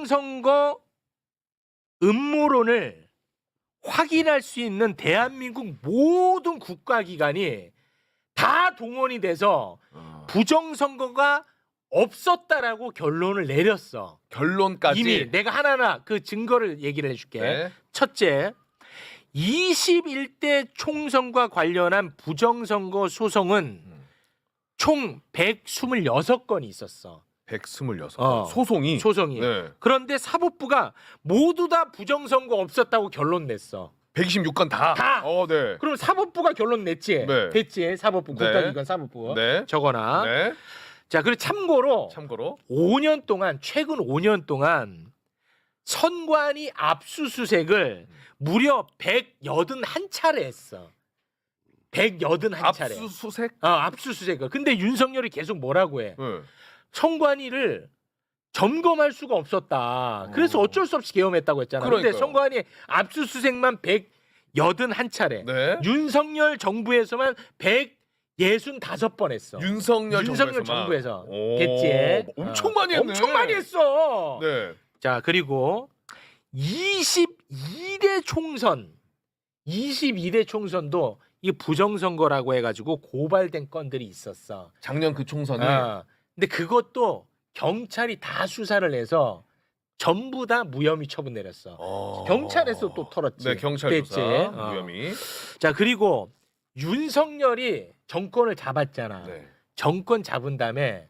부정선거 음모론을 확인할 수 있는 대한민국 모든 국가기관이 다 동원이 돼서 부정선거가 없었다라고 결론을 내렸어. 결론까지 이미 내가 하나하나 그 증거를 얘기를 해줄게. 네. 첫째, 21대 총선과 관련한 부정선거 소송은 총 126건이 있었어. 126. 소송이. 네. 그런데 사법부가 모두 다 부정선거 없었다고 결론 냈어. 126건 다. 네. 그럼 사법부가 결론 냈지. 네. 됐지. 사법부 네. 국가기관 사법부. 네. 적어놔. 네. 자, 그리고 참고로 5년 동안 최근 5년 동안 선관위 압수수색을 무려 181차례 했어. 181차례. 압수수색? 압수수색을. 근데 윤석열이 계속 뭐라고 해? 네. 선관위를 점검할 수가 없었다. 그래서 어쩔 수 없이 계엄했다고 했잖아. 근데 그러니까요. 선관위 압수수색만 181차례. 네. 윤석열 정부에서만 165번 했어. 윤석열 정부에서. 오, 됐지? 엄청 많이 했네. 엄청 많이 했어. 네. 자, 그리고 22대 총선도 이게 부정선거라고 해가지고 고발된 건들이 있었어. 작년 그 총선에 근데 그것도 경찰이 다 수사를 해서 전부 다 무혐의 처분 내렸어. 경찰에서 또 털었지. 네, 경찰 됐지? 조사 무혐의. 자, 그리고 윤석열이 정권을 잡았잖아. 네. 정권 잡은 다음에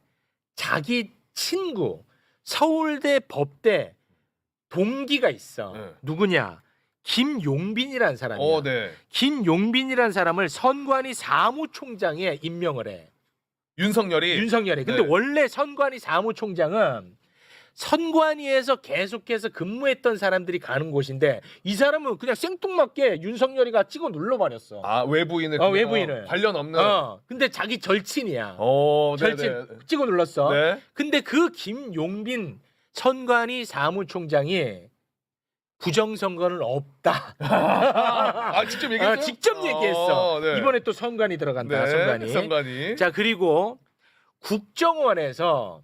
자기 친구 서울대 법대 동기가 있어. 네. 누구냐? 김용빈이라는 사람이야. 네. 김용빈이라는 사람을 선관위 사무총장에 임명을 해. 윤석열이. 근데 네. 원래 선관위 사무총장은 선관위에서 계속해서 근무했던 사람들이 가는 곳인데 이 사람은 그냥 생뚱맞게 윤석열이가 찍어 눌러버렸어. 외부인을 외부인을. 관련 없는. 근데 자기 절친이야. 절친 절친 찍어 눌렀어. 네. 근데 그 김용빈 선관위 사무총장이 부정선거는 없다. 직접 얘기했어요? 직접 얘기했어. 네. 이번에 또 선관위 들어간다. 네. 선관위. 자, 그리고 국정원에서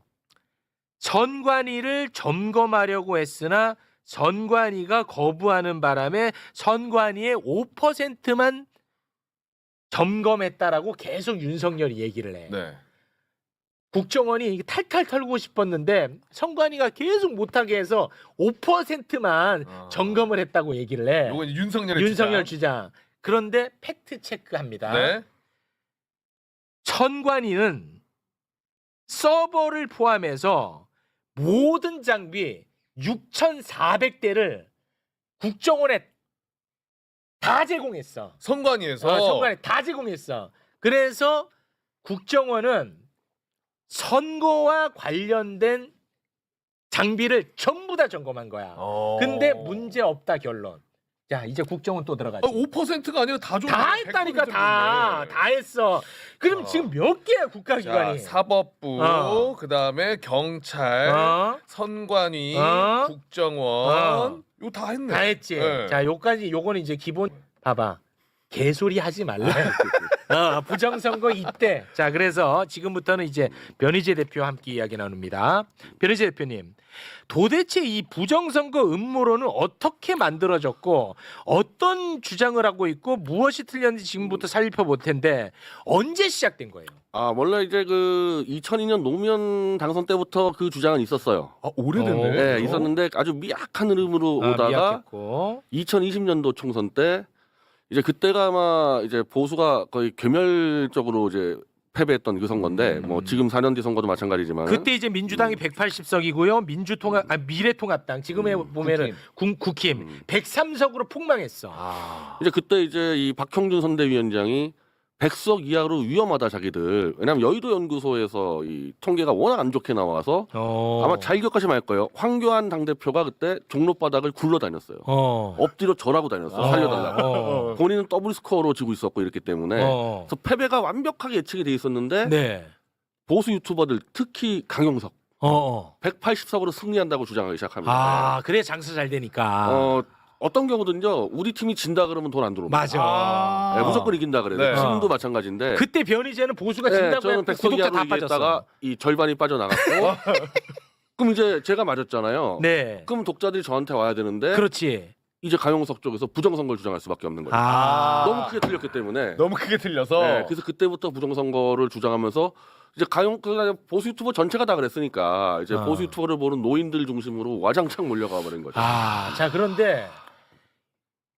선관위를 점검하려고 했으나 선관위가 거부하는 바람에 선관위의 5%만 점검했다라고 계속 윤석열이 얘기를 해. 네. 국정원이 탈탈 털고 싶었는데 선관위가 계속 못하게 해서 5%만 점검을 했다고 얘기를 해. 이건 윤석열 주장. 그런데 팩트 체크합니다. 네. 선관위는 서버를 포함해서 모든 장비 6,400대를 국정원에 다 제공했어. 선관위에서. 선관위 다 제공했어. 그래서 국정원은 선거와 관련된 장비를 전부 다 점검한 거야. 근데 문제 없다 결론. 자, 이제 국정원 또 들어가지. 5%가 아니라 다 했다니까. 다 했어. 그럼 지금 몇 개야 국가기관이? 자, 사법부, 그다음에 경찰, 선관위, 국정원. 이거 다 했네. 다 했지. 네. 자, 요거는 이제 기본. 봐봐. 개소리 하지 말라. 부정선거 이때. 자, 그래서 지금부터는 이제 변희재 대표와 함께 이야기 나눕니다. 변희재 대표님, 도대체 이 부정선거 음모론은 어떻게 만들어졌고 어떤 주장을 하고 있고 무엇이 틀렸는지 지금부터 살펴볼 텐데 언제 시작된 거예요? 원래 이제 그 2002년 노무현 당선 때부터 그 주장은 있었어요. 오래됐네. 네, 있었는데 아주 미약한 흐름으로 오다가 미약했고. 2020년도 총선 때 이제 그때가 아마 이제 보수가 거의 괴멸적으로 이제 패배했던 그 선거인데 뭐 지금 4년 뒤 선거도 마찬가지지만 그때 이제 민주당이 180석이고요. 미래통합당 지금에 보면은 국힘 103석으로 폭망했어. 이제 그때 이제 이 박형준 선대위원장이 100석 이하로 위험하다 자기들. 왜냐면 여의도 연구소에서 이 통계가 워낙 안 좋게 나와서 아마 잘 기억하시면 알 거예요. 황교안 당대표가 그때 종로바닥을 굴러다녔어요. 엎드려 절하고 다녔어. 살려달라고. 본인은 더블 스코어로 지고 있었고 이랬기 때문에 그래서 패배가 완벽하게 예측이 돼 있었는데 네. 보수 유튜버들 특히 강용석 180석으로 승리한다고 주장하기 시작합니다. 아, 그래 장사 잘 되니까. 어떤 경우든요. 우리 팀이 진다 그러면 돈 안 들어옵니다. 맞아. 네, 무조건 이긴다 그래요. 네. 지금도 마찬가지인데. 그때 변희재는 보수가 네, 진다고 저는 해서 100석 구독자 이하로 다 빠졌어. 이겼다가 이 절반이 빠져나갔고 그럼 이제 제가 맞았잖아요. 네. 그럼 독자들이 저한테 와야 되는데 그렇지. 이제 강용석 쪽에서 부정선거를 주장할 수밖에 없는 거예요. 아. 너무 크게 틀렸기 때문에. 너무 크게 틀려서. 네, 그래서 그때부터 부정선거를 주장하면서 이제 보수 유튜버 전체가 다 그랬으니까 이제 보수 유튜버를 보는 노인들 중심으로 와장창 몰려가 버린 거죠. 아, 자 그런데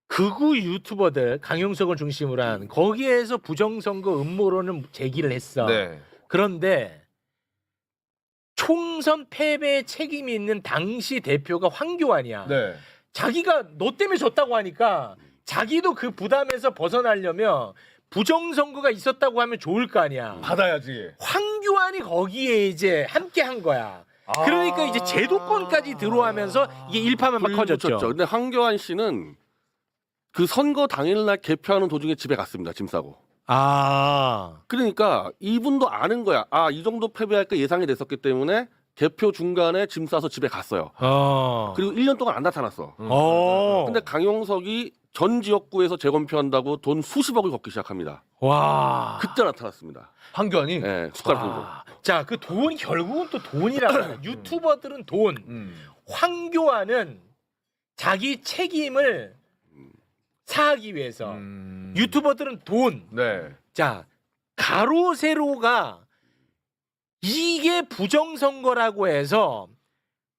극우 유튜버들 강용석을 중심으로 한 거기에서 부정선거 음모론을 제기를 했어. 네. 그런데 총선 패배에 책임이 있는 당시 대표가 황교안이야. 네. 자기가 너 때문에 졌다고 하니까 자기도 그 부담에서 벗어나려면 부정선거가 있었다고 하면 좋을 거 아니야. 받아야지. 황교안이 거기에 이제 함께 한 거야. 그러니까 이제 제도권까지 들어오면서 이게 일파만파 커졌죠. 근데 황교안 씨는 그 선거 당일날 개표하는 도중에 집에 갔습니다. 짐 싸고. 아. 그러니까 이분도 아는 거야. 아, 이 정도 패배할 거 예상이 됐었기 때문에 개표 중간에 짐 싸서 집에 갔어요. 그리고 1년 동안 안 나타났어. 근데 강용석이 전 지역구에서 재검표한다고 돈 수십억을 걷기 시작합니다. 와. 그때 나타났습니다. 황교안이. 네, 숟가락 들고. 자, 그 돈 결국은 또 돈이라고. 유튜버들은 돈. 황교안은 자기 책임을 사하기 위해서. 유튜버들은 돈. 네. 자, 가로 세로가 이게 부정선거라고 해서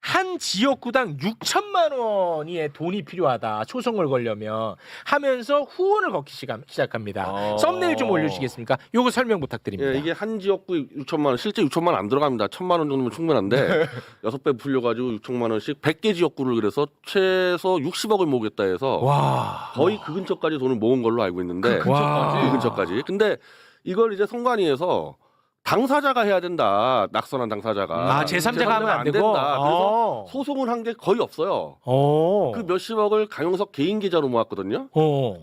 한 지역구당 6천만 원의 돈이 필요하다. 초선을 걸려면 하면서 후원을 걷기 시작합니다. 썸네일 좀 올려주시겠습니까? 요거 설명 부탁드립니다. 예, 이게 한 지역구 6천만 원, 실제 6천만 원 안 들어갑니다. 1,000만 원 정도면 충분한데 6배 풀려가지고 6천만 원씩 100개 지역구를 그래서 최소 60억을 모으겠다 해서 와. 거의 그 근처까지 돈을 모은 걸로 알고 있는데 와. 그 근처까지. 근데 이걸 이제 선관위에서 당사자가 해야 된다. 낙선한 당사자가. 아, 제3자가 하면 안 되고. 된다. 그래서 소송을 한 게 거의 없어요. 그 몇십억을 강용석 개인 계좌로 모았거든요.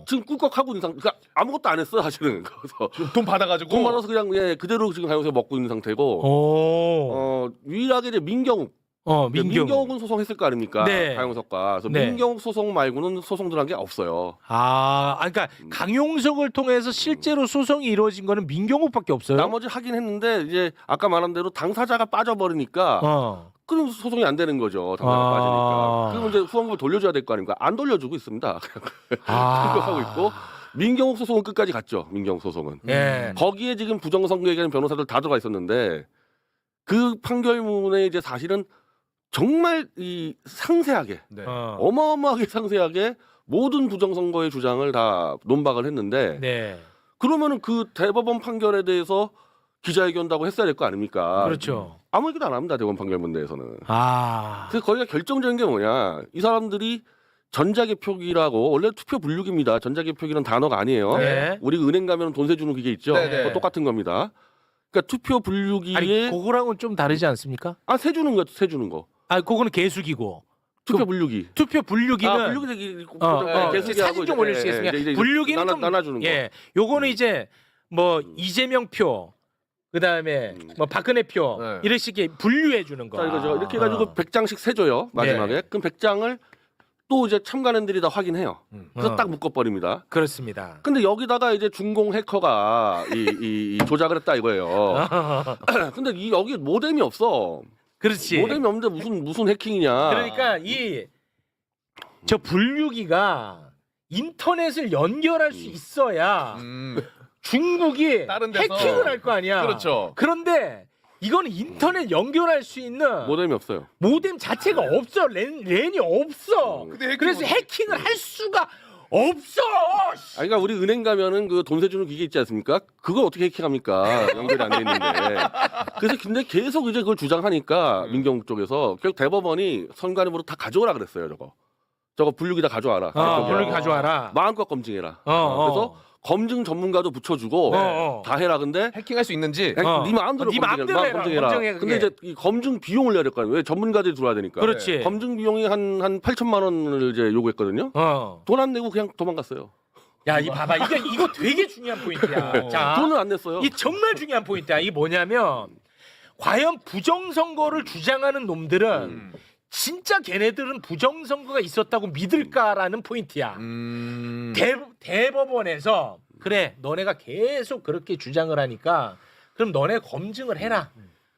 지금 꿀꺽하고 있는 상태. 그러니까 아무것도 안 했어 사실은. 그래서 돈 받아가지고. 돈 받아서 그냥 그대로 지금 강용석 먹고 있는 상태고. 유일하게 이제 민경욱. 민경욱은 소송했을 거 아닙니까? 네. 강용석과. 그래서 네. 민경욱 소송 말고는 소송들한 게 없어요. 아, 그러니까 강용석을 통해서 실제로 소송이 이루어진 거는 민경욱밖에 없어요. 나머지 하긴 했는데 이제 아까 말한 대로 당사자가 빠져버리니까 그럼 소송이 안 되는 거죠. 당사자가 빠지니까. 그럼 이제 후원금을 돌려줘야 될 거 아닙니까? 안 돌려주고 있습니다. 하고 있고 민경욱 소송은 끝까지 갔죠. 민경욱 소송은. 네. 거기에 지금 부정선거 얘기하는 변호사들 다 들어가 있었는데 그 판결문에 이제 사실은 정말 이 상세하게 네. 어마어마하게 상세하게 모든 부정선거의 주장을 다 논박을 했는데 네. 그러면은 그 대법원 판결에 대해서 기자회견다고 했어야 될 거 아닙니까? 그렇죠. 아무 얘기도 안 합니다. 대법원 판결문 내에서는. 아. 그래서 거기가 결정적인 게 뭐냐? 이 사람들이 전자개표기라고 원래 투표 분류기입니다. 전자개표기는 단어가 아니에요. 네. 우리 은행 가면 돈 세주는 기계 있죠. 네네. 그거 똑같은 겁니다. 그러니까 투표 분류기에 아니, 그거랑은 좀 다르지 않습니까? 세주는 거, 세주는 거. 아, 그거는 개수기고. 투표 분류기. 투표 분류기는 분류기 사진 좀 올려주시겠습니까? 분류기는 좀 나눠주는 거. 예, 요거는 이제 뭐 이재명 표, 그다음에 뭐 박근혜 표 네. 이런 식의 분류해 주는 거. 자, 이거 이렇게 해가지고 100장씩 세줘요 마지막에. 네. 그럼 100장을 또 이제 참관인들이 다 확인해요. 그래서 딱 묶어버립니다. 그렇습니다. 근데 여기다가 이제 중공 해커가 이 조작을 했다 이거예요. 근데 여기 모뎀이 없어. 그렇지. 모뎀이 없는데 무슨 해킹이냐. 그러니까 저 분류기가 인터넷을 연결할 수 있어야 중국이 다른 데서. 해킹을 할 거 아니야. 그렇죠. 그런데 이거는 인터넷 연결할 수 있는 모뎀이 없어요. 모뎀 자체가 없어. 랜이 없어. 근데 그래서 해킹을 할 수가 없어. 그러니까 우리 은행 가면은 그 돈 세주는 기계 있지 않습니까? 그걸 어떻게 해킹합니까? 연결이 안 돼 있는데. 그래서 근데 계속 이제 그걸 주장하니까 민경욱 쪽에서 결국 대법원이 선관위로 다 가져오라 그랬어요. 저거 분류기 다 가져와라. 분류기 가져와라. 마음껏 검증해라. 그래서 그래서 검증 전문가도 붙여주고 다 해라. 근데 해킹할 수 있는지. 네 마음대로 네 마음대로 해라. 검증해라. 검증해, 근데 이제 이 검증 비용을 내야 될 거 아니에요. 왜 전문가들이 들어와야 되니까. 그렇지. 검증 비용이 한 8천만 원을 이제 요구했거든요. 돈 안 내고 그냥 도망갔어요. 야, 이 봐봐. 이거 되게 중요한 포인트야. 자, 돈을 안 냈어요. 이 정말 중요한 포인트야. 이게 뭐냐면 과연 부정선거를 주장하는 놈들은 진짜 걔네들은 부정선거가 있었다고 믿을까라는 포인트야. 대법원에서 그래 너네가 계속 그렇게 주장을 하니까 그럼 너네 검증을 해라.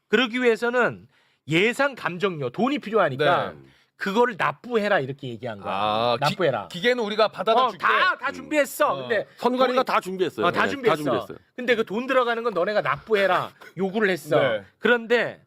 그러기 위해서는 예상 감정료 돈이 필요하니까 네. 그거를 납부해라 이렇게 얘기한 거야. 아, 납부해라. 기계는 우리가 받아다 줄게. 다 준비했어. 근데 선관위가 돈이- 다 준비했어요. 다 네, 준비했어. 근데 그 돈 들어가는 건 너네가 납부해라 요구를 했어. 네. 그런데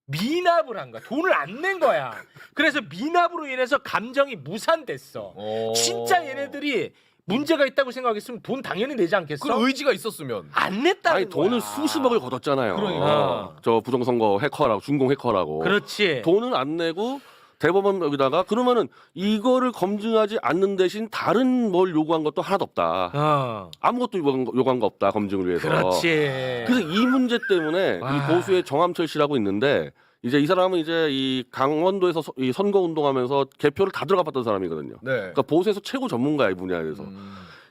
미납을 한 거야. 돈을 안 낸 거야. 그래서 미납으로 인해서 감정이 무산됐어. 진짜 얘네들이 문제가 있다고 생각했으면 돈 당연히 내지 않겠어? 그 의지가 있었으면. 안 냈다는 아니 돈을 거야. 수십억을 걷었잖아요. 그러니까. 저 부정선거 해커라고 중공 해커라고. 그렇지. 돈을 안 내고 대법원 여기다가 그러면은 이거를 검증하지 않는 대신 다른 뭘 요구한 것도 하나도 없다. 아무것도 요구한 거 없다 검증을 위해서. 그렇지. 그래서 이 문제 때문에 와. 이 보수의 정함철 씨라고 있는데 이제 이 사람은 이제 이 강원도에서 이 선거 운동하면서 개표를 다 들어가 봤던 사람이거든요. 네. 그러니까 보수에서 최고 전문가야 이 분야에서.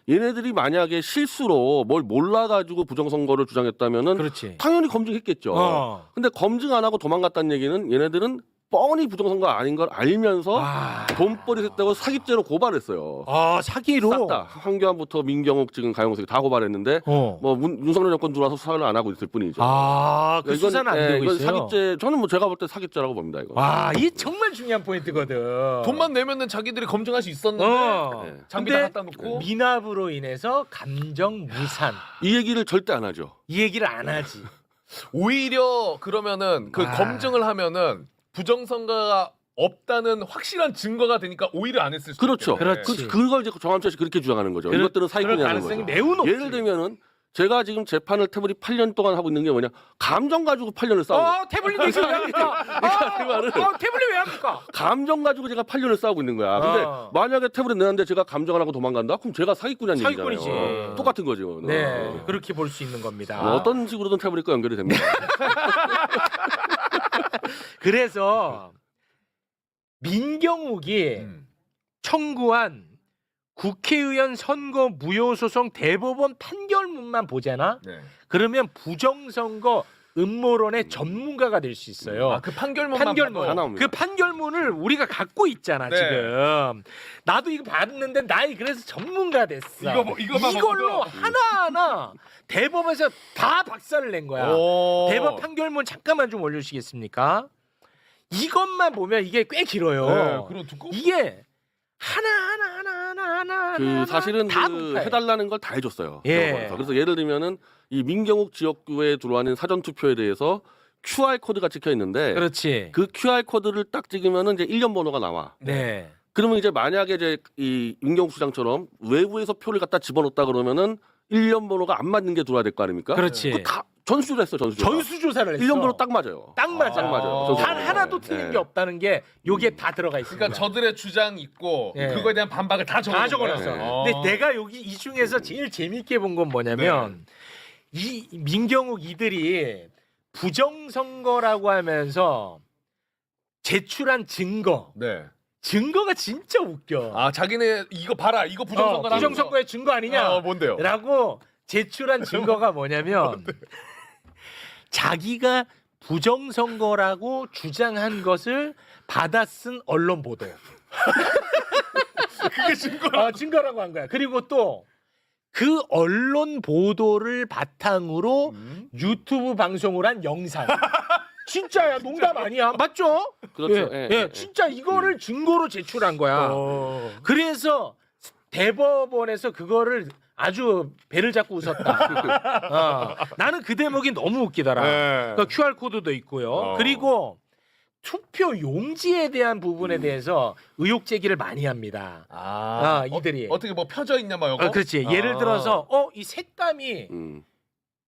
얘네들이 만약에 실수로 뭘 몰라가지고 부정선거를 주장했다면은 그렇지. 당연히 검증했겠죠. 근데 검증 안 하고 도망갔다는 얘기는 얘네들은 뻔히 부정선거 아닌 걸 알면서 돈벌이 됐다고 사기죄로 고발했어요. 사기로. 싹 다 황교안부터 민경욱 지금 가영석 다 고발했는데 뭐 윤석열 정권 들어와서 수사를 안 하고 있을 뿐이죠. 그 수사는 안 되고 이건 있어요. 사기죄. 저는 뭐 제가 볼 때 사기죄라고 봅니다 이거. 이 정말 중요한 포인트거든. 돈만 내면은 자기들이 검증할 수 있었는데 네. 장비 다 근데 갖다 놓고 미납으로 인해서 감정 무산. 이 얘기를 절대 안 하죠. 이 얘기를 안 하지. 오히려 그러면은 그 검증을 하면은 부정선거가 없다는 확실한 증거가 되니까 오히려 안 했을 수도 그렇죠. 있겠네. 그렇지. 그걸 이제 정함철 씨 그렇게 주장하는 거죠. 이것들은 그럴 사기꾼이라는 가능성이 거죠. 매우 높지. 예를 들면은 제가 지금 재판을 태블릿 8년 동안 하고 있는 게 뭐냐? 감정 가지고 8년을 싸우고. 태블릿 얘기 왜 합니까? 그 말은 태블릿 왜 합니까? 감정 가지고 제가 8년을 싸우고 있는 거야. 근데 만약에 태블릿 내는데 제가 감정 안 하고 도망간다? 그럼 제가 사기꾼이라는 사기꾼이지. 얘기잖아요. 똑같은 거죠. 네, 그렇게 볼 수 있는 겁니다. 뭐 어떤 식으로든 태블릿과 연결이 됩니다. 그래서 민경욱이 청구한 국회의원 선거 무효소송 대법원 판결문만 보잖아. 네. 그러면 부정선거 음모론의 전문가가 될 수 있어요. 그 판결문만 판결문. 다 나옵니다. 그 판결문을 우리가 갖고 있잖아 네. 지금. 나도 이거 봤는데 나이 그래서 전문가 됐어. 이거만 이걸로 보고도. 하나하나 대법원에서 다 박살을 낸 거야. 대법 판결문 잠깐만 좀 올려주시겠습니까? 이것만 보면 이게 꽤 길어요. 네, 그럼 이게 하나 그 사실은 다 그 문파예요. 해달라는 걸 다 해줬어요. 예. 대법원에서. 그래서 예를 들면은 이 민경욱 지역구에 들어가는 사전 투표에 대해서 QR 코드가 찍혀 있는데 그렇지. 그 QR 코드를 딱 찍으면은 이제 1년 번호가 나와. 네. 그러면 이제 만약에 이제 이 민경욱 시장처럼 외부에서 표를 갖다 집어넣었다 그러면은 1년 번호가 안 맞는 게 들어와야 될 거 아닙니까? 그렇지. 그거 다 전수조사 했어, 전수조사. 전수조사를 했어. 1년 번호 딱 맞아요. 딱 맞아. 딱 맞아요. 단 하나도 틀린 네. 게 없다는 게 요게 다 들어가 있습니다. 그러니까 저들의 주장 있고 예. 그거에 대한 반박을 다 다 적어놨어요. 적어놨어. 근데 내가 여기 이 중에서 제일 재밌게 본 건 뭐냐면 이 민경욱 이들이 부정선거라고 하면서 제출한 증거가 진짜 웃겨. 자기네 이거 봐라, 이거 부정선거다. 부정선거의 증거 아니냐? 뭔데요? 라고 제출한 증거가 뭐냐면 자기가 부정선거라고 주장한 것을 받아 쓴 언론 보도. 그게 증거. 증거라고 한 거야. 그리고 또 그 언론 보도를 바탕으로 유튜브 방송을 한 영상. 진짜야, 농담 아니야. 맞죠? 그렇죠. 진짜 이거를 증거로 제출한 거야. 그래서 대법원에서 그거를 아주 배를 잡고 웃었다. 나는 그 대목이 너무 웃기더라. 그러니까 QR 코드도 있고요. 그리고 투표 용지에 대한 부분에 대해서 의혹 제기를 많이 합니다. 이들이. 어떻게 뭐 펴져 있냐 막 이거. 그렇지. 예를 들어서 이 색감이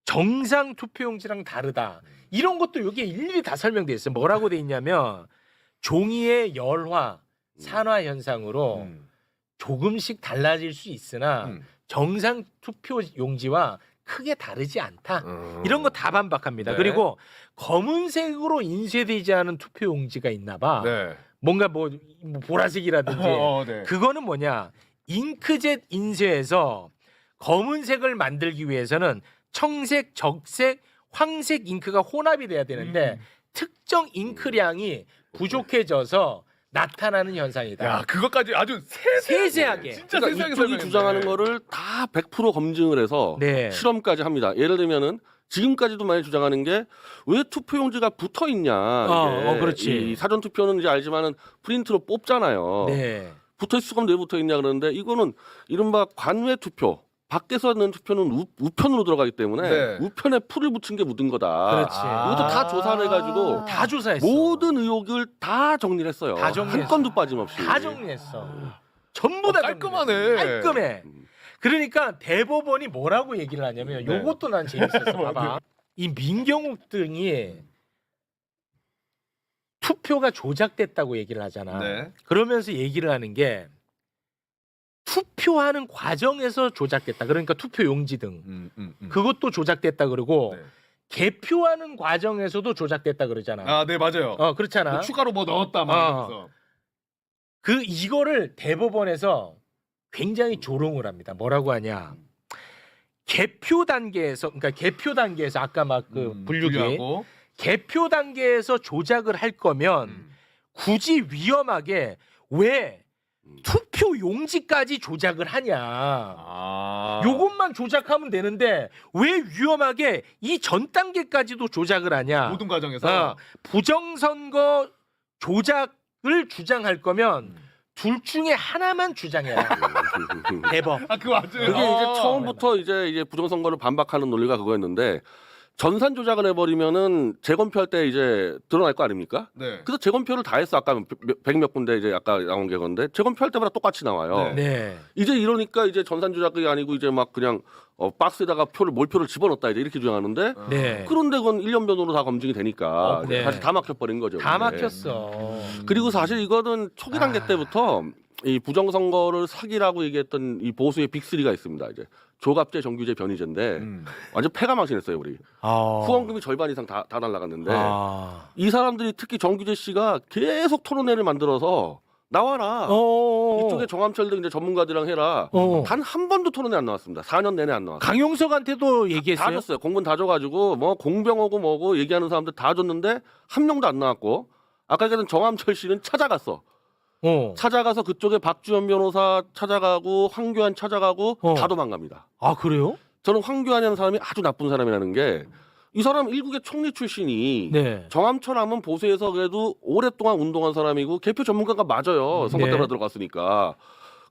정상 투표 용지랑 다르다. 이런 것도 여기에 일일이 다 설명돼 있어요. 뭐라고 돼 있냐면 종이의 열화, 산화 현상으로 조금씩 달라질 수 있으나 정상 투표 용지와 크게 다르지 않다. 이런 거 다 반박합니다. 네. 그리고 검은색으로 인쇄되지 않은 투표 용지가 있나 봐. 네. 뭔가 뭐 보라색이라든지 네. 그거는 뭐냐? 잉크젯 인쇄에서 검은색을 만들기 위해서는 청색, 적색, 황색 잉크가 혼합이 돼야 되는데 특정 잉크량이 부족해져서 나타나는 현상이다. 야, 그것까지 아주 세세하게. 진짜 그러니까 세세하게 이쪽이 설명했네. 주장하는 거를 다 100% 검증을 해서 네. 실험까지 합니다. 예를 들면은 지금까지도 많이 주장하는 게 왜 투표용지가 붙어 있냐. 그렇지. 이 사전 투표는 이제 알지만은 프린트로 뽑잖아요. 네. 붙어 있을 수가 없는데 왜 붙어 있냐 그러는데 이거는 이른바 관외 투표. 밖에서 하는 투표는 우편으로 들어가기 때문에 네. 우편에 풀을 붙인 게 묻은 거다. 그렇지. 이것도 다 조사를 해가지고 다 조사했어. 모든 의혹을 다 정리를 했어요. 다 정리했어. 한 건도 빠짐없이. 다 정리했어. 전부 다 깔끔하네. 정리했어. 깔끔해. 그러니까 대법원이 뭐라고 얘기를 하냐면 네. 요것도 난 재밌었어. 봐봐. 이 민경욱 등이 투표가 조작됐다고 얘기를 하잖아. 네. 그러면서 얘기를 하는 게 투표하는 과정에서 조작됐다. 그러니까 투표 용지 등 그것도 조작됐다 그러고 네. 개표하는 과정에서도 조작됐다 그러잖아. 아, 네, 맞아요. 그렇잖아. 뭐 추가로 뭐 넣었다 막 이러면서. 이거를 대법원에서 굉장히 조롱을 합니다. 뭐라고 하냐? 개표 단계에서 아까 막 그 분류기 분류하고. 개표 단계에서 조작을 할 거면 굳이 위험하게 왜 투표 용지까지 조작을 하냐? 요것만 조작하면 되는데 왜 위험하게 이 전 단계까지도 조작을 하냐? 모든 과정에서. 부정선거 조작을 주장할 거면 둘 중에 하나만 주장해라. 대법. 아, 그거 맞아요. 그게 이제 처음부터 이제 부정선거를 반박하는 논리가 그거였는데 전산 조작을 해버리면은 재검표할 때 이제 드러날 거 아닙니까? 네. 그래서 재검표를 다 했어. 아까 100몇 군데 이제 아까 나온 게 건데 재검표할 때마다 똑같이 나와요. 네. 이제 이러니까 이제 전산 조작이 아니고 이제 막 그냥 박스에다가 몰표를 집어넣었다 이제 이렇게 주장하는데 네. 그런데 그건 1년 변으로 다 검증이 되니까 네. 사실 다 막혀버린 거죠. 다 그게. 막혔어. 그리고 사실 이거는 초기 단계 때부터 이 부정선거를 사기라고 얘기했던 이 보수의 빅3가 있습니다. 이제 조갑제, 정규제, 변희재인데 완전 패가 망신했어요 우리. 후원금이 절반 이상 다 날라갔는데 이 사람들이 특히 정규제 씨가 계속 토론회를 만들어서 나와라. 이쪽에 정함철 등 이제 전문가들이랑 해라. 단 한 번도 토론회 안 나왔습니다. 4년 내내 안 나왔어요. 강용석한테도 얘기했어요. 다 줬어요. 공문 다 줘가지고 뭐 공병하고 뭐고 얘기하는 사람들 다 줬는데 한 명도 안 나왔고 아까 얘기했던 정함철 씨는 찾아갔어. 찾아가서 그쪽에 박주현 변호사 찾아가고 황교안 찾아가고 다 도망갑니다. 아 그래요? 저는 황교안이라는 사람이 아주 나쁜 사람이라는 게 이 사람 일국의 총리 출신이 네. 정함철 하면 보수에서 그래도 오랫동안 운동한 사람이고 개표 전문가가 맞아요. 선거 때문에 들어갔으니까.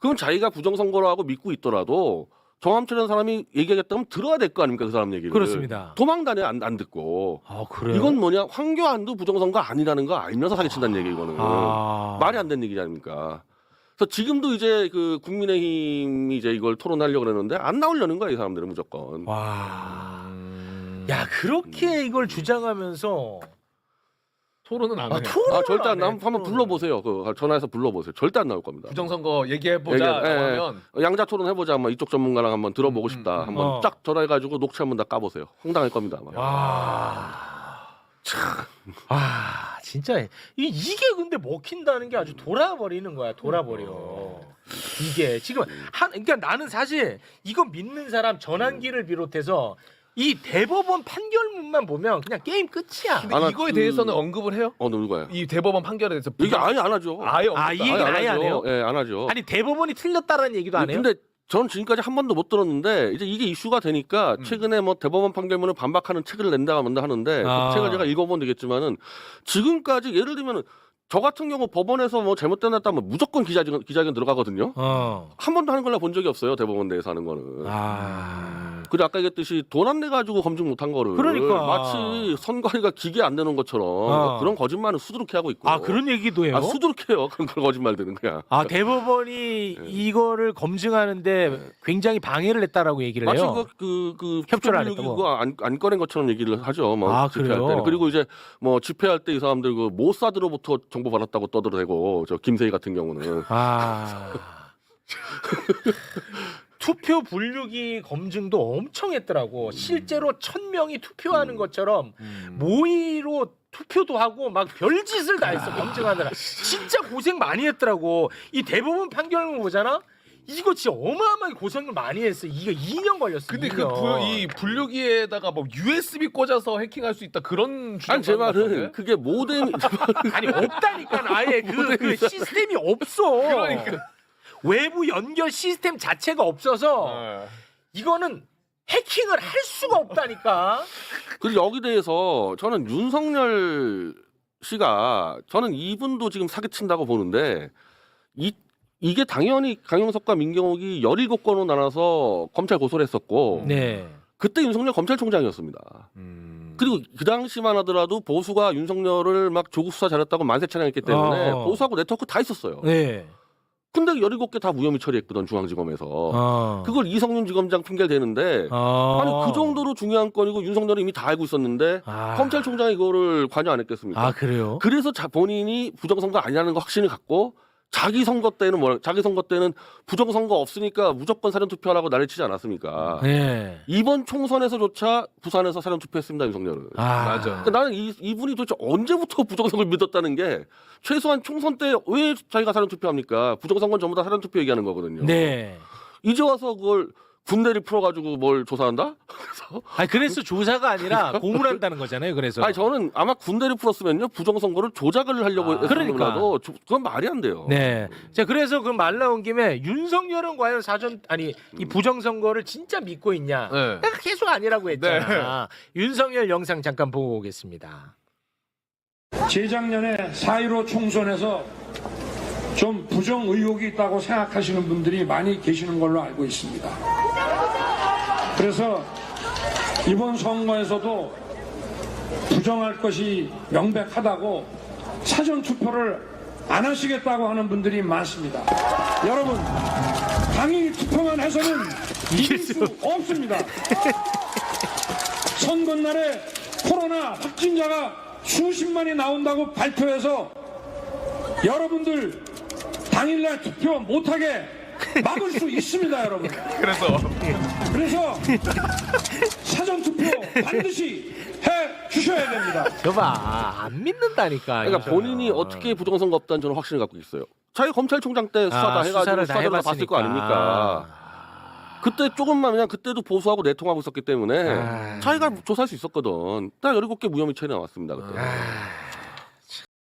그럼 자기가 부정선거로 하고 믿고 있더라도 정함철이라는 사람이 얘기하겠다면 들어야 될 거 아닙니까? 그 사람 얘기를. 그렇습니다. 도망다녀 안 듣고. 아 그래요? 이건 뭐냐? 황교안도 부정선거 아니라는 거 알면서 사기친다는 얘기 이거는. 말이 안 되는 얘기 아닙니까? 그래서 지금도 이제 그 국민의힘이 이제 이걸 토론하려고 그러는데 안 나오려는 거야 이 사람들은 무조건. 야 그렇게 이걸 주장하면서 토론은 안 해요. 토론을 절대 안 안 해, 나오면 한번 토론을. 불러보세요. 그 전화해서 불러보세요. 절대 안 나올 겁니다. 부정선거 얘기해보자 하면 양자 토론 해보자. 한번 이쪽 전문가랑 한번 들어보고 싶다. 한번 어. 쫙 전화해가지고 녹취 한번 다 까보세요. 황당할 겁니다. 아마. 진짜 이게 근데 먹힌다는 게 아주 돌아버리는 거야. 돌아버려. 이게 지금 그러니까 나는 사실 이거 믿는 사람 전환기를 비롯해서 이 대법원 판결문만 보면 그냥 게임 끝이야. 근데 이거에 대해서는 언급을 해요? 누가요? 이 대법원 판결에 대해서 이게 아예 안 하죠. 아예 언급 이 얘기는 아예 안 해요? 예, 안 하죠. 아니 대법원이 틀렸다라는 얘기도 안 해요? 근데 전 지금까지 한 번도 못 들었는데 이제 이게 이슈가 되니까 최근에 뭐 대법원 판결문을 반박하는 책을 낸다가 뭔다 하는데 그 책을 제가 읽어보면 되겠지만은 지금까지 예를 들면은 저 같은 경우 법원에서 뭐 잘못됐다면 무조건 기자회견 들어가거든요. 한 번도 하는 걸 본 적이 없어요. 대법원 내에서 하는 거는. 그리고 아까 얘기했듯이 돈 안 내 가지고 검증 못한 거를 그러니까. 마치 선관위가 기계 안 되는 것처럼 그런 거짓말은 수두룩해 하고 있고. 그런 얘기도 해요? 수두룩해요. 그런 거짓말들은 그냥. 대법원이 이거를 검증하는데 굉장히 방해를 했다라고 얘기를 마치 해요. 그 협조를 안 투표블록이 했다고. 그거 안 꺼낸 것처럼 얘기를 하죠. 뭐 집회할 그래요? 때는. 그리고 이제 뭐 집회할 때 이 사람들 그 모사드로부터 정보 받았다고 떠들어대고 저 김세희 같은 경우는. 투표 분류기 검증도 엄청 했더라고. 실제로 1000명이 투표하는 것처럼 모의로 투표도 하고 막 별짓을 다 했어. 검증하느라. 진짜 고생 많이 했더라고. 이 대법원 판결문 보잖아. 이거 진짜 어마어마하게 고생을 많이 했어. 이거 2년 걸렸어. 근데 2년. 이 분류기에다가 뭐 USB 꽂아서 해킹할 수 있다 그런 주장. 아니 제 말은 그게 모든 아니 없다니까. 아예 그 시스템이 없어. 그러니까 외부 연결 시스템 자체가 없어서 이거는 해킹을 할 수가 없다니까. 그리고 여기 대해서 저는 윤석열 씨가 저는 이분도 지금 사기친다고 보는데 이게 당연히 강용석과 민경욱이 17건으로 나눠서 검찰 고소를 했었고 네. 그때 윤석열 검찰총장이었습니다. 그리고 그 당시만 하더라도 보수가 윤석열을 막 조국 수사 잘했다고 만세 찬양했기 때문에 보수하고 네트워크 다 있었어요. 네. 근데 17개 다 무혐의 처리했거든 중앙지검에서. 그걸 이성윤 지검장 핑계를 대는데 아니 그 정도로 중요한 건이고 윤석열이 이미 다 알고 있었는데 검찰총장이 이거를 관여 안 했겠습니까? 아 그래요? 그래서 본인이 부정선거 아니라는 거 확신을 갖고 자기 선거 때는 부정선거 없으니까 무조건 사전투표하라고 난리 치지 않았습니까? 네. 이번 총선에서조차 부산에서 사전투표했습니다 윤석열은. 맞아. 그러니까 나는 이분이 도대체 언제부터 부정선거를 믿었다는 게 최소한 총선 때 왜 자기가 사전투표합니까? 부정선거는 전부 다 사전투표 얘기하는 거거든요. 네. 이제 와서 그걸 군대를 풀어가지고 뭘 조사한다? 그래서 그래서 조사가 아니라 고문한다는 거잖아요. 그래서. 아니 저는 아마 군대를 풀었으면요 부정선거를 조작을 하려고 했으면라도 그건 말이 안 돼요. 네. 자 그래서 그 말 나온 김에 윤석열은 과연 이 부정선거를 진짜 믿고 있냐? 네. 내가 계속 아니라고 했잖아. 윤석열 영상 잠깐 보고 오겠습니다. 재작년에 4.15 총선에서 좀 부정 의혹이 있다고 생각하시는 분들이 많이 계시는 걸로 알고 있습니다. 그래서 이번 선거에서도 부정할 것이 명백하다고 사전투표를 안 하시겠다고 하는 분들이 많습니다. 여러분, 당일 투표만 해서는 이길 수 없습니다. 선거날에 코로나 확진자가 수십만이 나온다고 발표해서 여러분들 당일날 투표 못하게 막을 수 있습니다, 여러분. 그래서 사전투표 반드시 해 주셔야 됩니다. 저봐 안 믿는다니까. 그러니까 본인이 어떻게 부정선거 없다는 저는 확신을 갖고 있어요. 자기 검찰총장 때 수사 다 해가지고 수사를 다 수사대로 다 봤을 거 아닙니까? 그때 조금만 그냥 그때도 보수하고 내통하고 있었기 때문에 자기가 조사할 수 있었거든. 딱 17개 무혐의 처리 나왔습니다 그때.